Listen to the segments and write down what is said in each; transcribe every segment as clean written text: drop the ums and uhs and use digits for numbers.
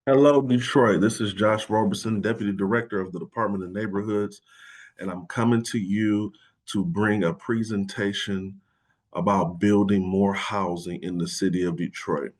Hello, Detroit. This is Josh Roberson, Deputy Director of the Department of Neighborhoods, and I'm coming to you to bring a presentation about building more housing in the city of Detroit.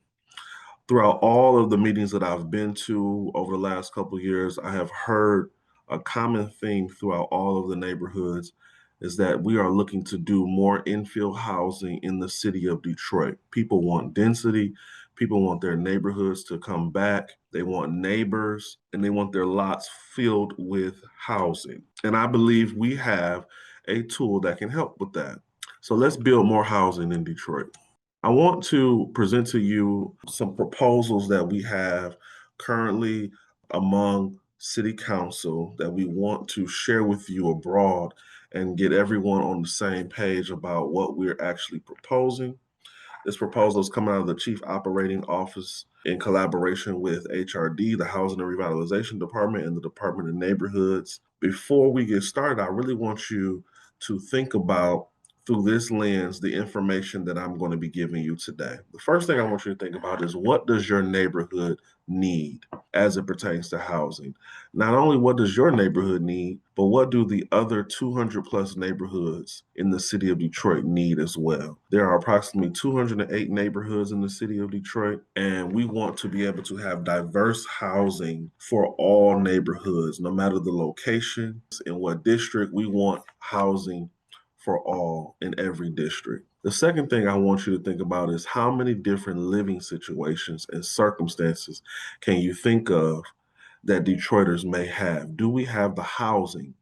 Throughout all of the meetings that I've been to over the last couple of years, I have heard a common theme throughout all of the neighborhoods is that we are looking to do more infill housing in the city of Detroit. People want density, people want their neighborhoods to come back, they want neighbors, and they want their lots filled with housing. And I believe we have a tool that can help with that. So let's build more housing in Detroit. I want to present to you some proposals that we have currently among City Council that we want to share with you abroad and get everyone on the same page about what we're actually proposing. This proposal is coming out of the Chief Operating Office in collaboration with HRD, the Housing and Revitalization Department, and the Department of Neighborhoods. Before we get started, I really want you to think about through this lens the information that I'm going to be giving you today. The first thing I want you to think about is what does your neighborhood need as it pertains to housing? Not only what does your neighborhood need, but what do the other 200 plus neighborhoods in the city of Detroit need as well? There are approximately 208 neighborhoods in the city of Detroit, and we want to be able to have diverse housing for all neighborhoods, no matter the location, in what district. We want housing for all in every district. The second thing I want you to think about is how many different living situations and circumstances can you think of that Detroiters may have? Do we have the housing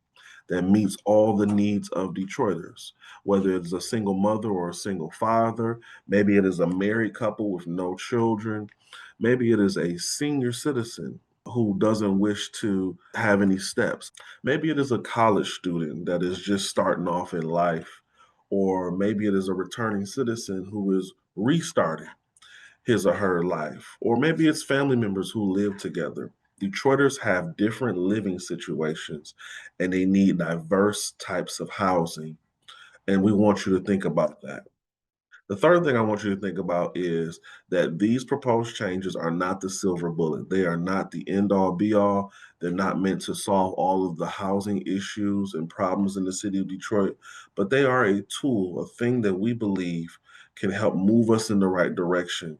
that meets all the needs of Detroiters? Whether it's a single mother or a single father, maybe it is a married couple with no children, maybe it is a senior citizen who doesn't wish to have any steps. Maybe it is a college student that is just starting off in life, or maybe it is a returning citizen who is restarting his or her life, or maybe it's family members who live together. Detroiters have different living situations and they need diverse types of housing. And we want you to think about that. The third thing I want you to think about is that these proposed changes are not the silver bullet. They are not the end all be all. They're not meant to solve all of the housing issues and problems in the city of Detroit, but they are a tool, a thing that we believe can help move us in the right direction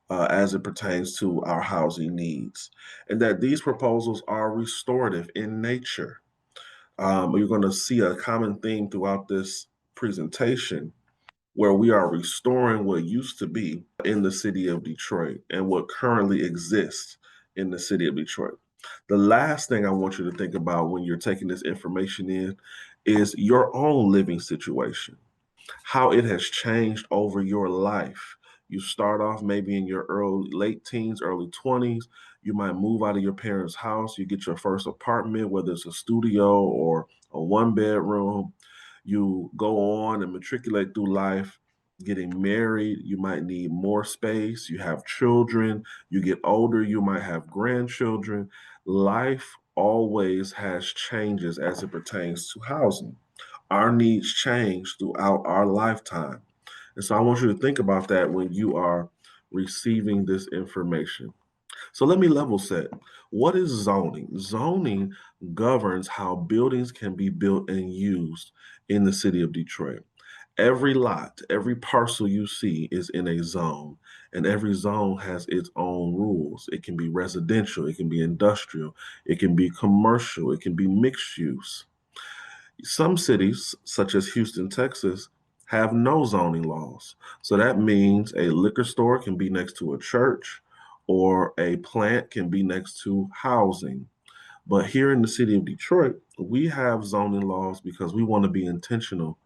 as it pertains to our housing needs, and that these proposals are restorative in nature. You're going to see a common theme throughout this presentation where we are restoring what used to be in the city of Detroit and what currently exists in the city of Detroit. The last thing I want you to think about when you're taking this information in is your own living situation, how it has changed over your life. You start off maybe in your late teens, early 20s. You might move out of your parents' house. You get your first apartment, whether it's a studio or a one bedroom. You go on and matriculate through life, getting married. You might need more space. You have children. You get older. You might have grandchildren. Life always has changes as it pertains to housing. Our needs change throughout our lifetime. And so I want you to think about that when you are receiving this information. So let me level set. What is zoning? Zoning governs how buildings can be built and used in the city of Detroit. Every lot, every parcel you see is in a zone, and every zone has its own rules. It can be residential, it can be industrial, it can be commercial, it can be mixed use. Some cities, such as Houston, Texas, have no zoning laws. So that means a liquor store can be next to a church or a plant can be next to housing. But here in the city of Detroit, we have zoning laws because we want to be intentional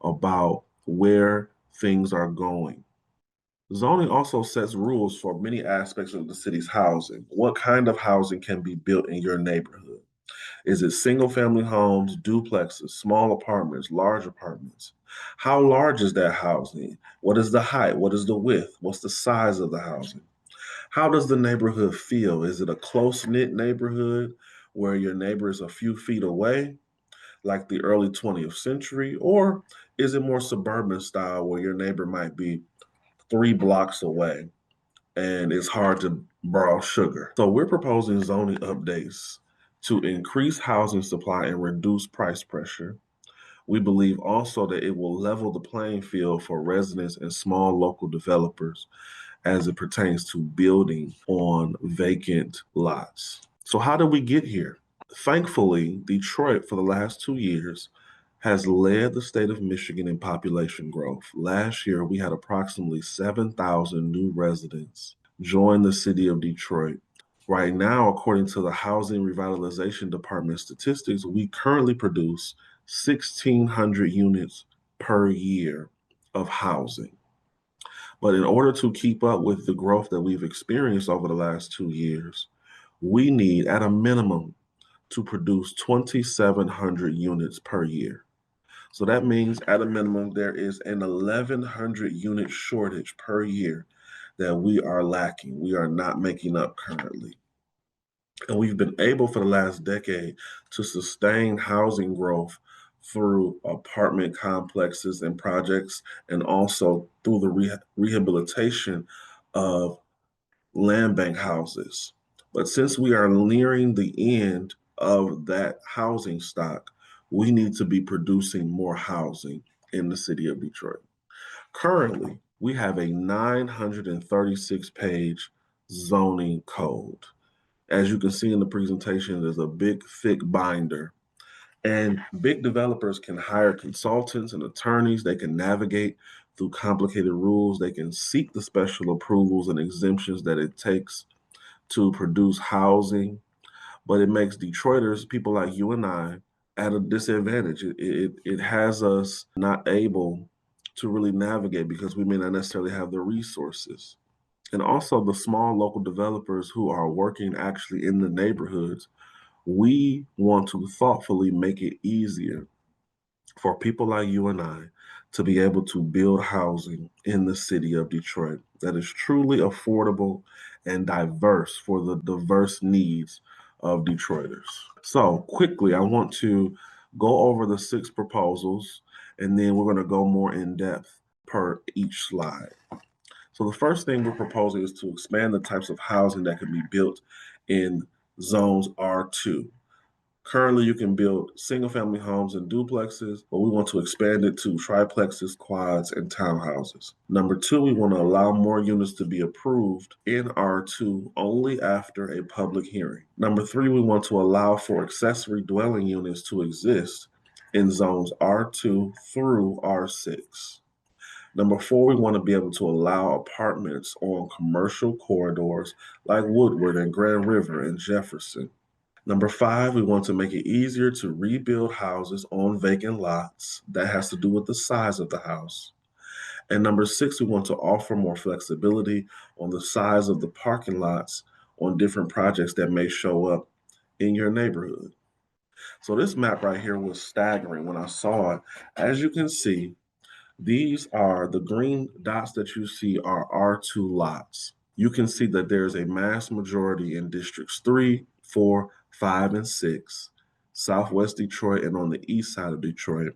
about where things are going. Zoning also sets rules for many aspects of the city's housing. What kind of housing can be built in your neighborhood? Is it single family homes, duplexes, small apartments, large apartments? How large is that housing? What is the height? What is the width? What's the size of the housing? How does the neighborhood feel? Is it a close knit neighborhood where your neighbor is a few feet away, like the early 20th century? Or is it more suburban style where your neighbor might be 3 blocks away? and it's hard to borrow sugar. So we're proposing zoning updates to increase housing supply and reduce price pressure. We believe also that it will level the playing field for residents and small local developers as it pertains to building on vacant lots. So, how did we get here? Thankfully, Detroit, for the last 2 years, has led the state of Michigan in population growth. Last year, we had approximately 7,000 new residents join the city of Detroit. Right now, according to the Housing Revitalization Department statistics, we currently produce 1,600 units per year of housing. But in order to keep up with the growth that we've experienced over the last 2 years, we need, at a minimum, to produce 2,700 units per year. So that means, at a minimum, there is an 1,100 unit shortage per year that we are lacking. We are not making up currently. And we've been able for the last decade to sustain housing growth through apartment complexes and projects, and also through the rehabilitation of land bank houses. But since we are nearing the end of that housing stock, we need to be producing more housing in the city of Detroit. Currently, we have a 936 page zoning code. As you can see in the presentation, there's a big, thick binder. And big developers can hire consultants and attorneys. They can navigate through complicated rules. They can seek the special approvals and exemptions that it takes to produce housing. But it makes Detroiters, people like you and I, at a disadvantage. It has us not able to really navigate because we may not necessarily have the resources. And also the small local developers who are working actually in the neighborhoods, we want to thoughtfully make it easier for people like you and I to be able to build housing in the city of Detroit that is truly affordable and diverse for the diverse needs of Detroiters. So, quickly, I want to go over the 6 proposals, and then we're going to go more in depth per each slide. So the first thing we're proposing is to expand the types of housing that can be built in zones R2. Currently, you can build single family homes and duplexes, but we want to expand it to triplexes, quads, and townhouses. Number 2, we want to allow more units to be approved in R2 only after a public hearing. Number 3, we want to allow for accessory dwelling units to exist in zones R2 through R6. Number 4, we want to be able to allow apartments on commercial corridors like Woodward and Grand River and Jefferson. Number 5, we want to make it easier to rebuild houses on vacant lots. That has to do with the size of the house. And number 6, we want to offer more flexibility on the size of the parking lots on different projects that may show up in your neighborhood. So this map right here was staggering when I saw it. As you can see, these are the green dots that you see are R2 lots. You can see that there's a mass majority in districts 3, 4, 5, and 6, Southwest Detroit, and on the east side of Detroit.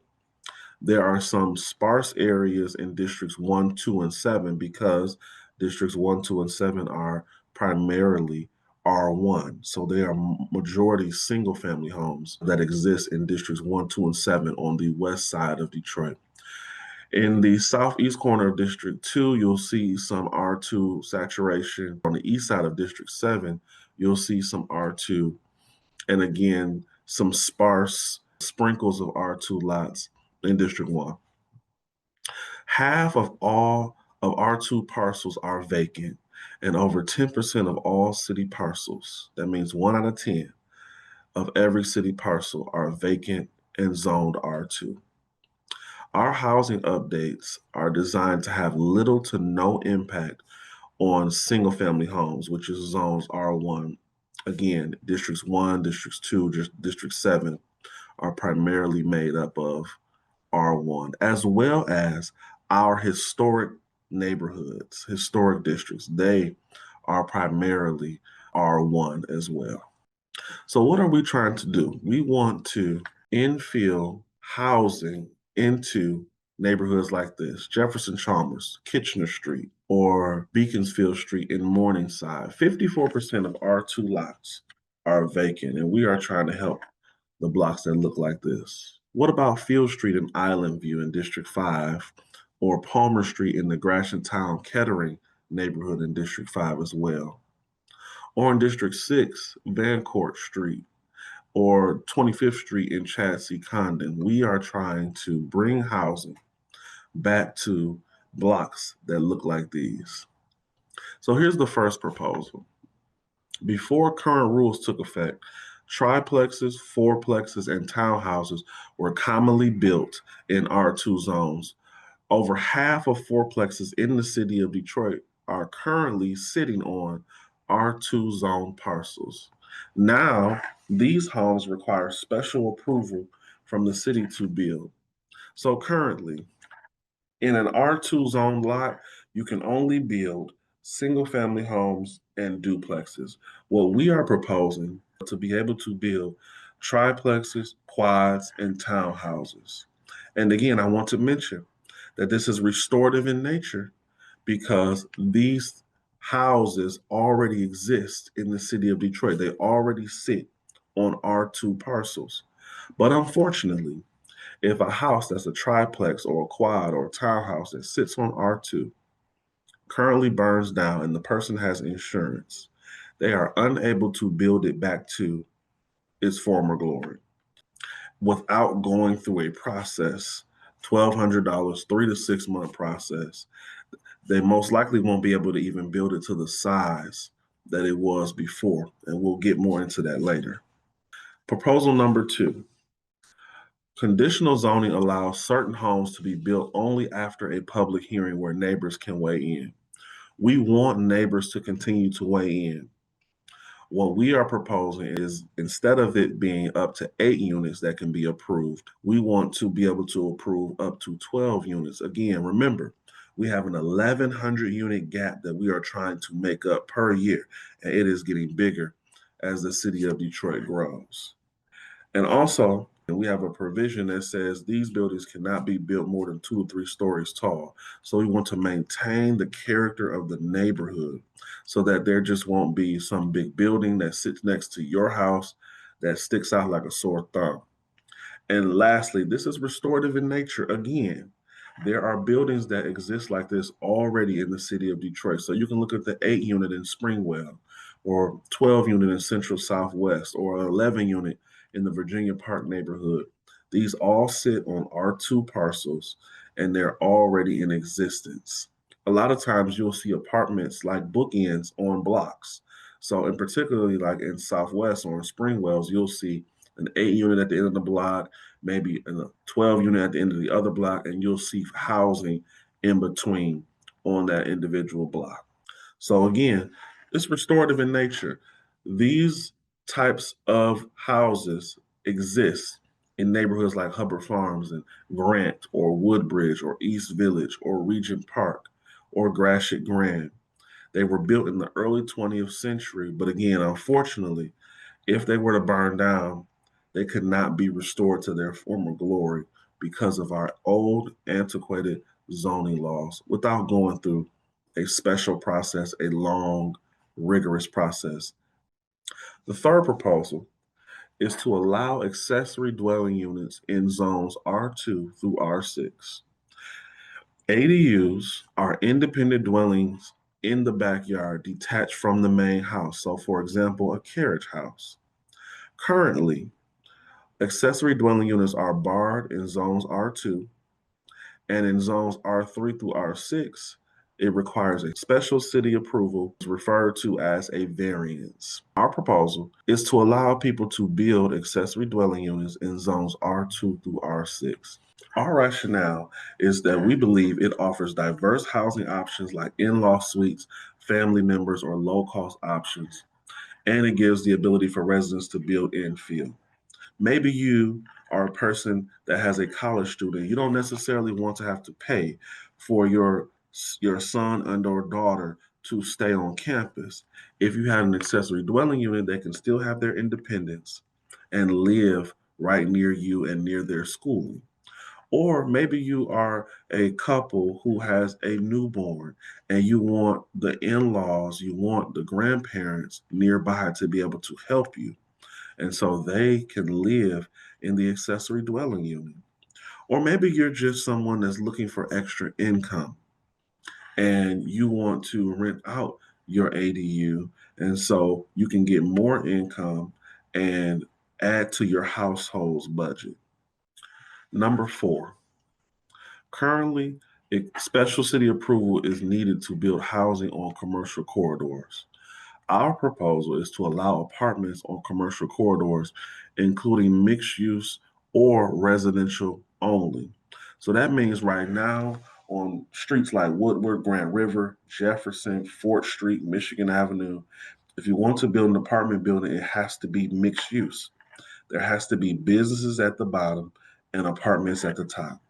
There are some sparse areas in districts 1, 2, and 7 because districts 1, 2, and 7 are primarily R1. So they are majority single family homes that exist in districts 1, 2, and 7 on the west side of Detroit. In the southeast corner of District 2, you'll see some R2 saturation. On the east side of District 7, you'll see some R2, and again, some sparse sprinkles of R2 lots in District 1. Half of all of R2 parcels are vacant, and over 10% of all city parcels, that means 1 out of 10 of every city parcel, are vacant and zoned R2. Our housing updates are designed to have little to no impact on single family homes, which is zones R1. Again, districts 1, districts 2, district 7 are primarily made up of R1, as well as our historic neighborhoods, historic districts. They are primarily R1 as well. So, what are we trying to do? We want to infill housing into neighborhoods like this: Jefferson Chalmers, Kitchener Street, or Beaconsfield Street in Morningside. 54% of R2 lots are vacant, and we are trying to help the blocks that look like this. What about Field Street in Island View in District 5, or Palmer Street in the Gratiot Town Kettering neighborhood in District 5 as well? Or in District 6, Vancourt Street, or 25th Street in Chadsey, Condon. We are trying to bring housing back to blocks that look like these. So here's the first proposal. Before current rules took effect, triplexes, fourplexes, and townhouses were commonly built in R2 zones. Over half of fourplexes in the city of Detroit are currently sitting on R2 zone parcels. Now, these homes require special approval from the city to build. So currently, in an R2 zone lot, you can only build single family homes and duplexes. What we are proposing to be able to build triplexes, quads, and townhouses. And again, I want to mention that this is restorative in nature because these houses already exist in the city of Detroit. They already sit on R2 parcels. But unfortunately, if a house that's a triplex or a quad or a townhouse that sits on R2 currently burns down and the person has insurance, they are unable to build it back to its former glory without going through a process, $1,200, 3 to 6 month process. They most likely won't be able to even build it to the size that it was before. And we'll get more into that later. Proposal number 2. Conditional zoning allows certain homes to be built only after a public hearing where neighbors can weigh in. We want neighbors to continue to weigh in. What we are proposing is instead of it being up to 8 units that can be approved, we want to be able to approve up to 12 units. Again, remember, we have an 1,100 unit gap that we are trying to make up per year, and it is getting bigger as the city of Detroit grows. And also, we have a provision that says these buildings cannot be built more than 2 or 3 stories tall. So we want to maintain the character of the neighborhood so that there just won't be some big building that sits next to your house that sticks out like a sore thumb. And lastly, this is restorative in nature. Again, there are buildings that exist like this already in the city of Detroit. So you can look at the 8 unit in Springwell, or 12 unit in Central Southwest, or 11 unit in the Virginia Park neighborhood. These all sit on R2 parcels and they're already in existence. A lot of times you'll see apartments like bookends on blocks. So, in particularly like in Southwest or in Springwells, you'll see an 8 unit at the end of the block, maybe a 12 unit at the end of the other block, and you'll see housing in between on that individual block. So again, it's restorative in nature. These types of houses exist in neighborhoods like Hubbard Farms and Grant or Woodbridge or East Village or Regent Park or Gratiot Grand. They were built in the early 20th century, but again, unfortunately, if they were to burn down, they could not be restored to their former glory because of our old, antiquated zoning laws without going through a special process, a long, rigorous process. The third proposal is to allow accessory dwelling units in zones R2 through R6. ADUs are independent dwellings in the backyard detached from the main house. So, for example, a carriage house. Currently, accessory dwelling units are barred in zones R2, and in zones R3 through R6, it requires a special city approval referred to as a variance. Our proposal is to allow people to build accessory dwelling units in zones R2 through R6. Our rationale is that we believe it offers diverse housing options like in-law suites, family members, or low-cost options, and it gives the ability for residents to build infill. Maybe you are a person that has a college student. You don't necessarily want to have to pay for your son and or daughter to stay on campus. If you have an accessory dwelling unit, they can still have their independence and live right near you and near their schooling. Or maybe you are a couple who has a newborn and you want the in laws, you want the grandparents nearby to be able to help you. And so they can live in the accessory dwelling unit. Or maybe you're just someone that's looking for extra income and you want to rent out your ADU. And so you can get more income and add to your household's budget. Number four, currently, special city approval is needed to build housing on commercial corridors. Our proposal is to allow apartments on commercial corridors, including mixed use or residential only. So that means right now on streets like Woodward, Grand River, Jefferson, Fort Street, Michigan Avenue, if you want to build an apartment building, it has to be mixed use. There has to be businesses at the bottom and apartments at the top.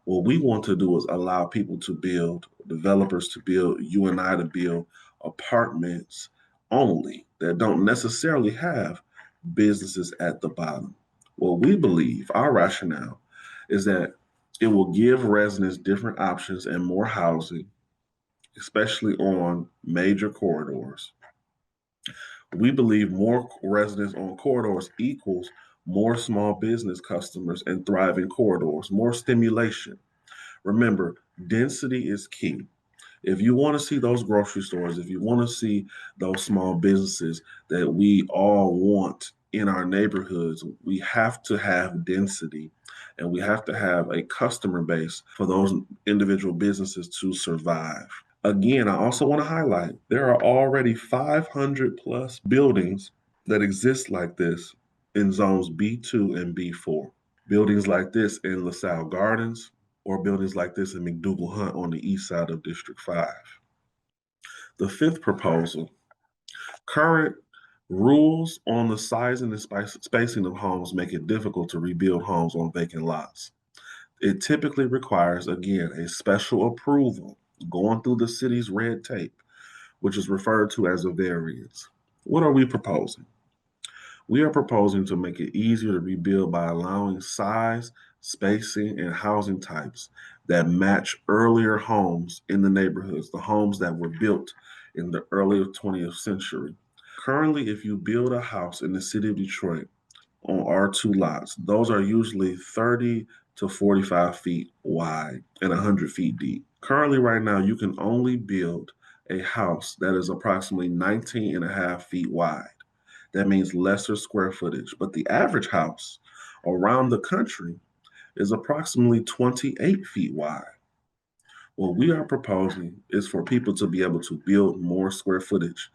What we want to do is allow people to build, developers to build, you and I to build apartments only that don't necessarily have businesses at the bottom. What we believe, our rationale, is that it will give residents different options and more housing, especially on major corridors. We believe more residents on corridors equals more small business customers and thriving corridors, more stimulation. Remember, density is key. If you want to see those grocery stores, if you want to see those small businesses that we all want in our neighborhoods, we have to have density and we have to have a customer base for those individual businesses to survive. Again, I also want to highlight there are already 500 plus buildings that exist like this in zones B2 and B4. Buildings like this in LaSalle Gardens, or buildings like this in McDougal Hunt on the east side of District 5. The fifth proposal, current rules on the size and the spacing of homes make it difficult to rebuild homes on vacant lots. It typically requires, again, a special approval going through the city's red tape, which is referred to as a variance. What are we proposing? We are proposing to make it easier to rebuild by allowing size, spacing, and housing types that match earlier homes in the neighborhoods, the homes that were built in the early 20th century. Currently, if you build a house in the city of Detroit on R2 lots, those are usually 30 to 45 feet wide and 100 feet deep. Currently, right now, you can only build a house that is approximately 19 and a half feet wide. That means lesser square footage. But the average house around the country is approximately 28 feet wide. What we are proposing is for people to be able to build more square footage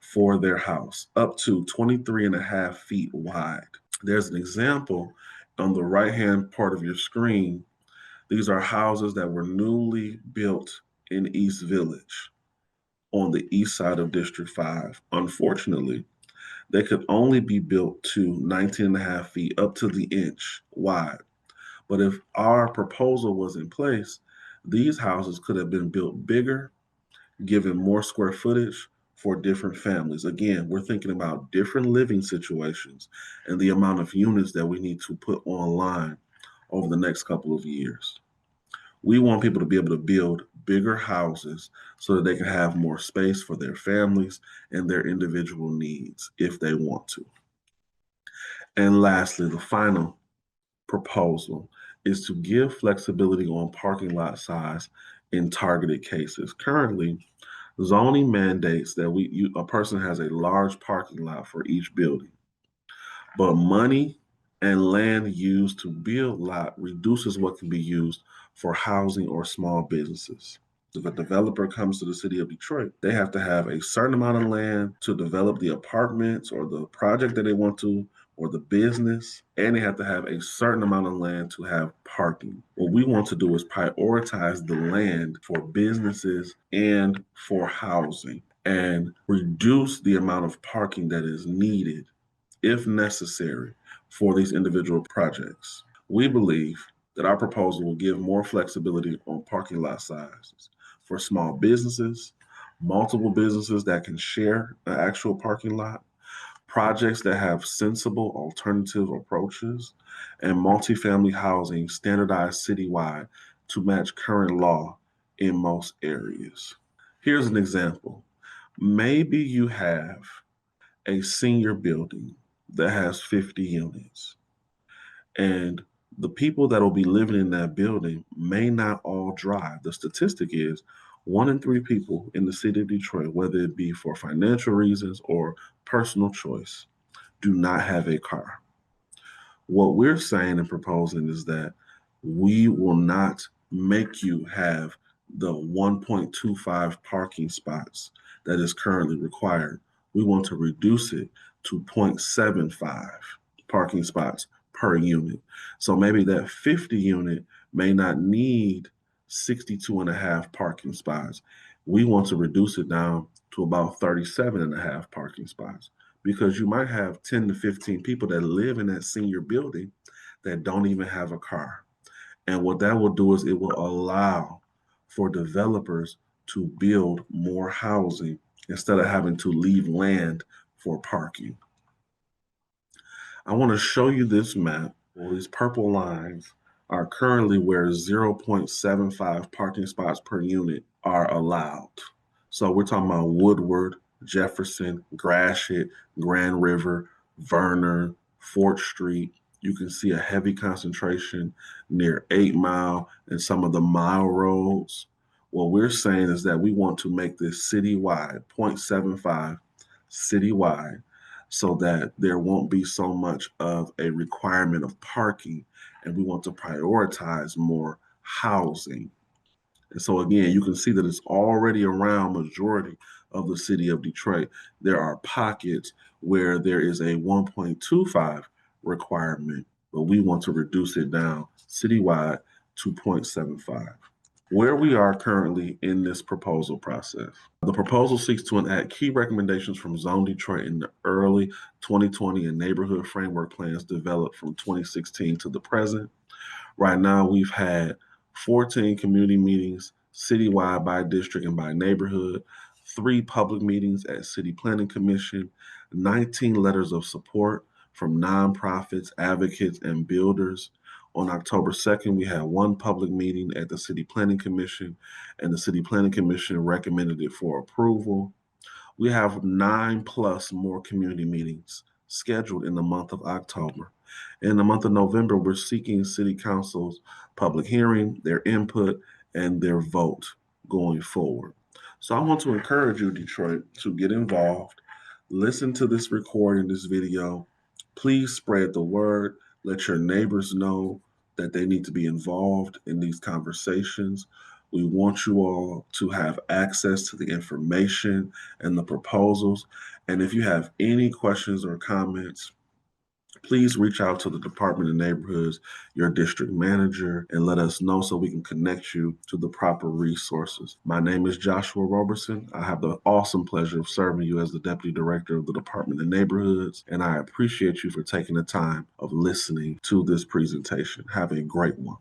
for their house, up to 23 and a half feet wide. There's an example on the right-hand part of your screen. These are houses that were newly built in East Village on the east side of District 5. Unfortunately, they could only be built to 19 and a half feet up to the inch wide. But if our proposal was in place, these houses could have been built bigger, given more square footage for different families. Again, we're thinking about different living situations and the amount of units that we need to put online over the next couple of years. We want people to be able to build bigger houses so that they can have more space for their families and their individual needs if they want to. And lastly, the final proposal is to give flexibility on parking lot size in targeted cases. Currently, zoning mandates that a person has a large parking lot for each building, but money and land used to build lot reduces what can be used for housing or small businesses. If a developer comes to the city of Detroit, they have to have a certain amount of land to develop the apartments or the project that they want to, or the business, and they have to have a certain amount of land to have parking. What we want to do is prioritize the land for businesses and for housing and reduce the amount of parking that is needed, if necessary, for these individual projects. We believe that our proposal will give more flexibility on parking lot sizes for small businesses, multiple businesses that can share an actual parking lot, projects that have sensible alternative approaches, and multifamily housing standardized citywide to match current law in most areas. Here's an example. Maybe you have a senior building that has 50 units, and the people that will be living in that building may not all drive. The statistic is 1 in 3 people in the city of Detroit, whether it be for financial reasons or personal choice, do not have a car. What we're saying and proposing is that we will not make you have the 1.25 parking spots that is currently required. We want to reduce it to 0.75 parking spots per unit. So maybe that 50 unit may not need 62 and a half parking spots. We want to reduce it down to about 37 and a half parking spots, because you might have 10 to 15 people that live in that senior building that don't even have a car. And what that will do is it will allow for developers to build more housing instead of having to leave land for parking. I want to show you this map. Well, these purple lines are currently where 0.75 parking spots per unit are allowed. So we're talking about Woodward, Jefferson, Gratiot, Grand River, Verner, Fort Street. You can see a heavy concentration near 8 Mile and some of the mile roads. What we're saying is that we want to make this citywide, 0.75 citywide, so that there won't be so much of a requirement of parking, and we want to prioritize more housing. And so again, you can see that it's already around majority of the city of Detroit. There are pockets where there is a 1.25 requirement, but we want to reduce it down citywide to 0.75. Where we are currently in this proposal process. The proposal seeks to enact key recommendations from Zone Detroit in the early 2020 and neighborhood framework plans developed from 2016 to the present. Right now, we've had 14 community meetings citywide by district and by neighborhood, 3 public meetings at City Planning Commission, 19 letters of support from nonprofits, advocates, and builders. On October 2nd, we had 1 public meeting at the City Planning Commission, and the City Planning Commission recommended it for approval. We have 9 plus more community meetings scheduled in the month of October. In the month of November, we're seeking City Council's public hearing, their input, and their vote going forward. So I want to encourage you, Detroit, to get involved. Listen to this recording, this video. Please spread the word. Let your neighbors know that they need to be involved in these conversations. We want you all to have access to the information and the proposals. And if you have any questions or comments, please reach out to the Department of Neighborhoods, your district manager, and let us know so we can connect you to the proper resources. My name is Joshua Roberson. I have the awesome pleasure of serving you as the Deputy Director of the Department of Neighborhoods, and I appreciate you for taking the time of listening to this presentation. Have a great one.